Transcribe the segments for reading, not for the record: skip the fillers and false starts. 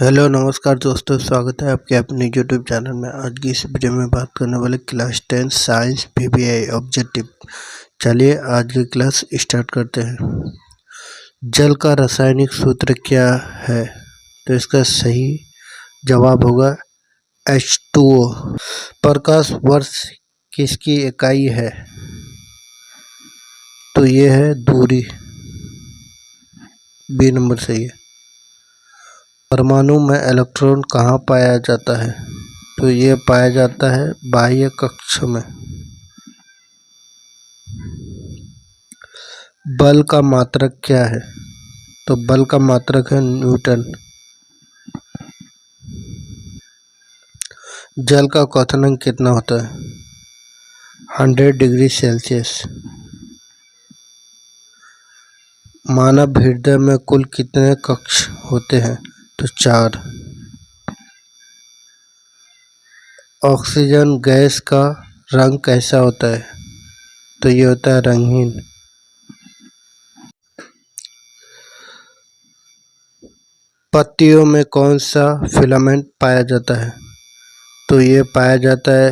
Hello नमस्कार दोस्तों, स्वागत है आपके अपने यूट्यूब चैनल में। आज की इस वीडियो में बात करने वाले क्लास 10 साइंस पीबीआई ऑब्जेक्टिव। चलिए आज की क्लास स्टार्ट करते हैं। जल का रासायनिक सूत्र क्या है? तो इसका सही जवाब होगा H2O। प्रकाश वर्ष किसकी इकाई है? तो ये है दूरी। बी नंबर सही है। परमाणु में इलेक्ट्रॉन कहाँ पाया जाता है? तो ये पाया जाता है बाह्य कक्ष में। बल का मात्रक क्या है? तो बल का मात्रक है न्यूटन। जल का क्वथनांक कितना होता है? 100 डिग्री सेल्सियस। मानव हृदय में कुल कितने कक्ष होते हैं? तो 4। ऑक्सीजन गैस का रंग कैसा होता है? तो ये होता है रंगहीन। पत्तियों में कौन सा फिलामेंट पाया जाता है? तो ये पाया जाता है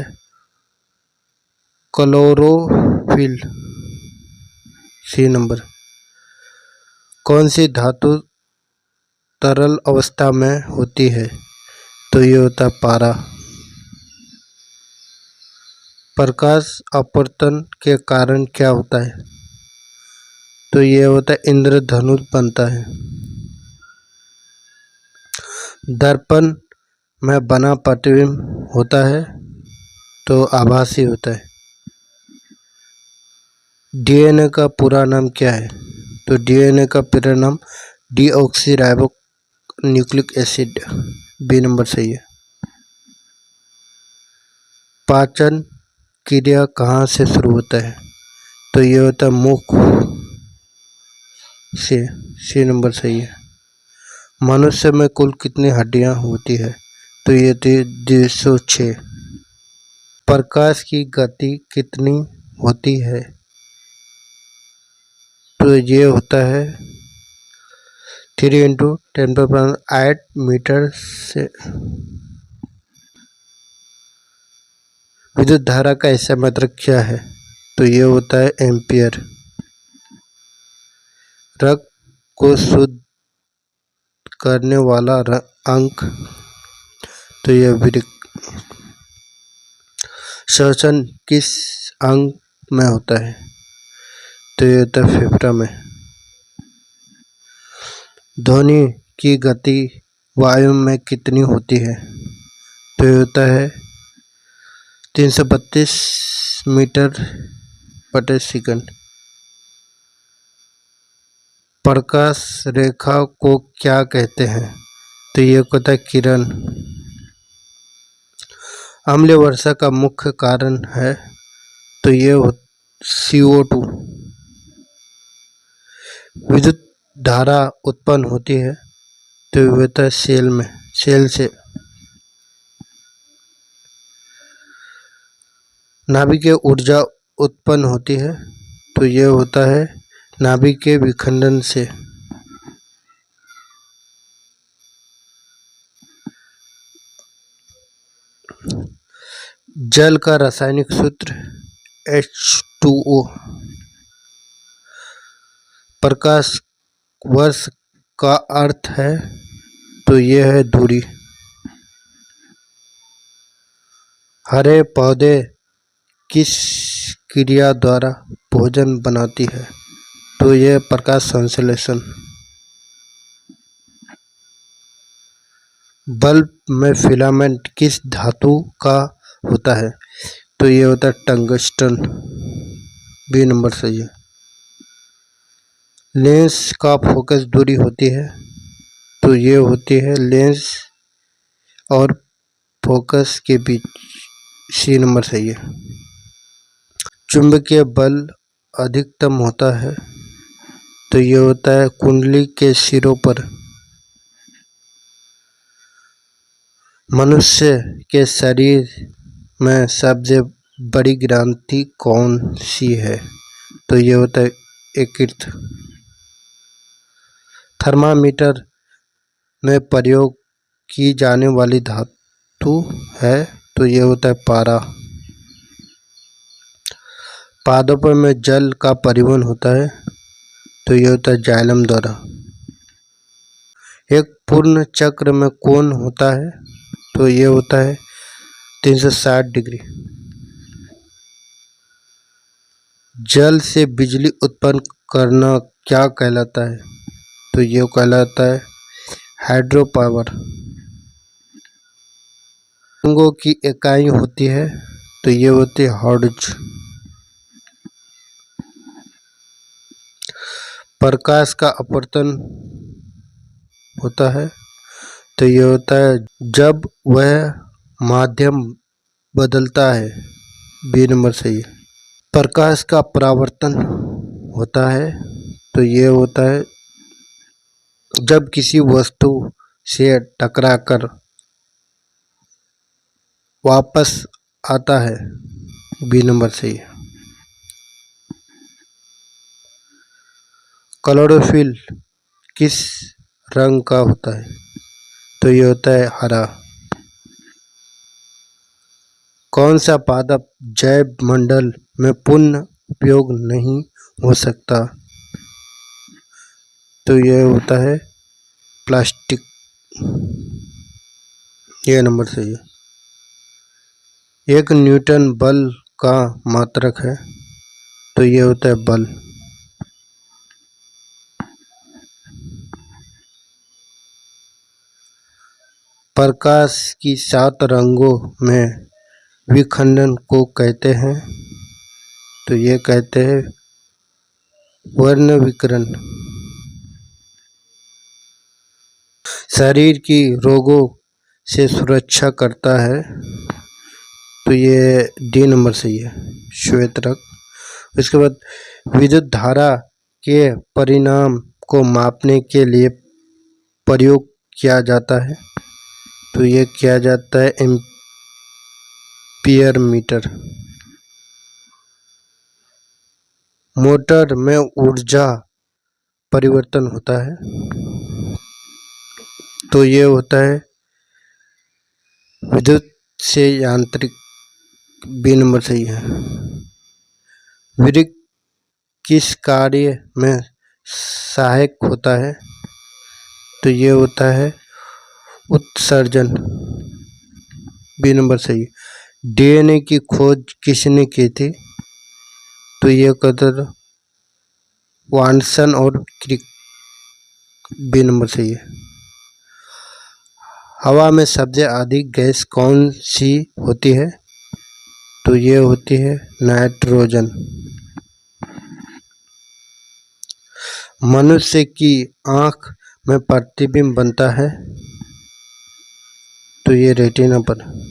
क्लोरोफिल। सी नंबर। कौन सी धातु तरल अवस्था में होती है? तो ये होता है पारा। प्रकाश अपवर्तन के कारण क्या होता है? तो ये होता है इंद्रधनुष बनता है। दर्पण में बना प्रतिबिंब होता है तो आभासी होता है। डीएनए का पूरा नाम क्या है? तो डीएनए का पूरा नाम deoxy nucleic acid. B number सही है। पाचन क्रिया कहाँ से शुरू होता है? तो ये होता है मुख से। सी नंबर सही है। मनुष्य में कुल कितनी हड्डियां होती है? तो ये थी 206। प्रकाश की गति कितनी होती है? तो ये होता है 3 × 10⁸ मीटर से। विद्युत धारा का ऐसा मात्रक क्या है? तो ये होता है एम्पियर। रक्त को शुद्ध करने वाला अंक? तो यह वृक्क। श्वसन किस अंग में होता है? तो यह होता है फेफड़ा में। ध्वनि की गति वायु में कितनी होती है? तो यह होता है 332 मीटर/सेकंड। प्रकाश रेखा को क्या कहते हैं? तो ये होता है किरण। अम्लीय वर्षा का मुख्य कारण है? तो ये CO2। विद्युत धारा उत्पन्न होती है तो ये होता है सेल से। नाभिकीय ऊर्जा उत्पन्न होती है तो ये होता है नाभिकीय विखंडन से। जल का रासायनिक सूत्र H2O। प्रकाश वर्ष का अर्थ है? तो यह है दूरी। हरे पौधे किस क्रिया द्वारा भोजन बनाती है? तो यह प्रकाश संश्लेषण। बल्ब में फिलामेंट किस धातु का होता है? तो ये होता है टंगस्टन। बी नंबर सही है। लेंस का फोकस दूरी होती है तो ये होती है लेंस और फोकस के बीच। सी नंबर सही है। चुंबकीय बल अधिकतम होता है तो ये होता है कुंडली के सिरों पर। मनुष्य के शरीर में सबसे बड़ी ग्रंथि कौन सी है? तो ये होता है यकृत। थर्मामीटर में प्रयोग की जाने वाली धातु है तो ये होता है पारा। पादपों में जल का परिवहन होता है तो ये होता है जाइलम द्वारा। एक पूर्ण चक्र में कोण होता है तो ये होता है 360 डिग्री। जल से बिजली उत्पन्न करना क्या कहलाता है तो ये कहलाता है हाइड्रो पावर। तरंगों की इकाई होती है तो ये होती है हर्ट्ज। प्रकाश का अपवर्तन होता है तो ये होता है जब वह माध्यम बदलता है। बी नंबर सही है। प्रकाश का परावर्तन होता है तो ये होता है जब किसी वस्तु से टकराकर वापस आता है। बी नंबर सही है। क्लोरोफिल किस रंग का होता है तो ये होता है हरा। कौन सा पादप जैव मंडल में पुनः उपयोग नहीं हो सकता तो ये होता है प्लास्टिक। ये नंबर सही है। एक न्यूटन बल का मात्रक है तो ये होता है बल। प्रकाश की 7 रंगों में विखंडन को कहते हैं तो ये कहते हैं वर्ण विकिरण। शरीर की रोगों से सुरक्षा करता है तो ये डी नंबर सही है श्वेत रक्त। इसके बाद विद्युत धारा के परिणाम को मापने के लिए प्रयोग किया जाता है तो ये किया जाता है एम्पीयर मीटर। मोटर में ऊर्जा परिवर्तन होता है तो ये होता है विद्युत से यांत्रिक। बी नंबर सही है। वृक्क किस कार्य में सहायक होता है तो ये होता है उत्सर्जन। बी नंबर सही। डीएनए की खोज किसने की थी तो ये कदर वाटसन और क्रिक। बी नंबर सही है। हवा में सबसे अधिक गैस कौन सी होती है तो ये होती है नाइट्रोजन। मनुष्य की आँख में प्रतिबिंब बनता है तो ये रेटिना पर।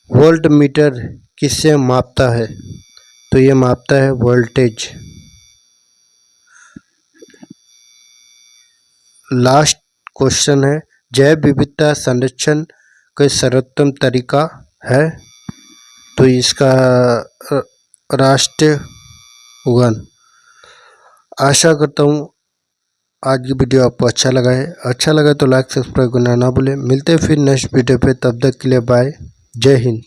वोल्ट मीटर किससे मापता है तो ये मापता है वोल्टेज। लास्ट क्वेश्चन है जैव विविधता संरक्षण का सर्वोत्तम तरीका है तो इसका राष्ट्रीय उद्यान। आशा करता हूँ आज की वीडियो आपको अच्छा लगा है। अच्छा लगा तो लाइक सब्सक्राइब करना ना भूलें। मिलते हैं फिर नेक्स्ट वीडियो पे, तब तक के लिए बाय। जय हिंद।